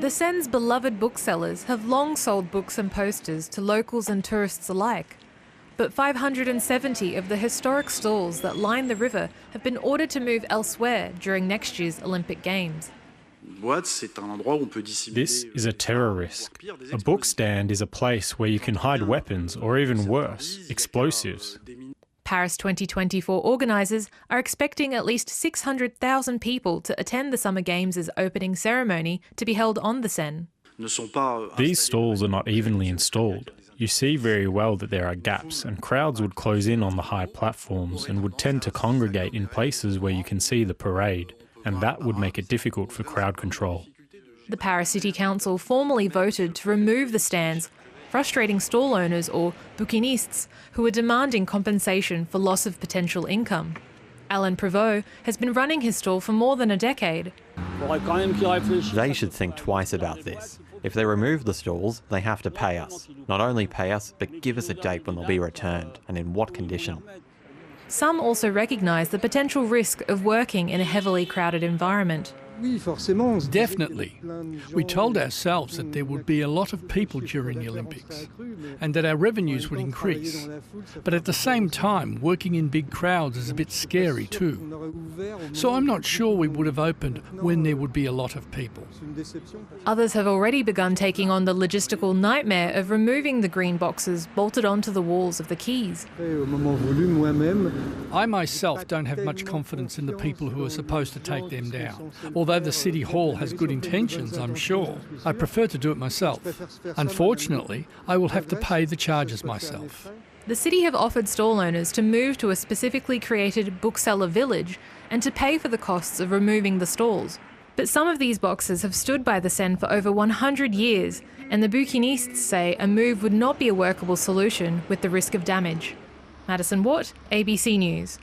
The Seine's beloved booksellers have long sold books and posters to locals and tourists alike. But 570 of the historic stalls that line the river have been ordered to move elsewhere during next year's Olympic Games. This is a terror risk. A bookstand is a place where you can hide weapons or even worse, explosives. Paris 2024 organisers are expecting at least 600,000 people to attend the Summer Games' opening ceremony to be held on the Seine. These stalls are not evenly installed. You see very well that there are gaps, and crowds would close in on the high platforms and would tend to congregate in places where you can see the parade, and that would make it difficult for crowd control. The Paris City Council formally voted to remove the stands, frustrating stall owners or bouquinistes who are demanding compensation for loss of potential income. Alain Prévost has been running his stall for more than a decade. They should think twice about this. If they remove the stalls, they have to pay us. Not only pay us, but give us a date when they'll be returned, and in what condition. Some also recognise the potential risk of working in a heavily crowded environment. Definitely. We told ourselves that there would be a lot of people during the Olympics and that our revenues would increase. But at the same time, working in big crowds is a bit scary too. So I'm not sure we would have opened when there would be a lot of people. Others have already begun taking on the logistical nightmare of removing the green boxes bolted onto the walls of the quays. I myself don't have much confidence in the people who are supposed to take them down. Although the City Hall has good intentions, I'm sure, I prefer to do it myself. Unfortunately, I will have to pay the charges myself. The city have offered stall owners to move to a specifically created bookseller village and to pay for the costs of removing the stalls. But some of these boxes have stood by the Seine for over 100 years, and the bouquinistes say a move would not be a workable solution with the risk of damage. Madison Watt, ABC News.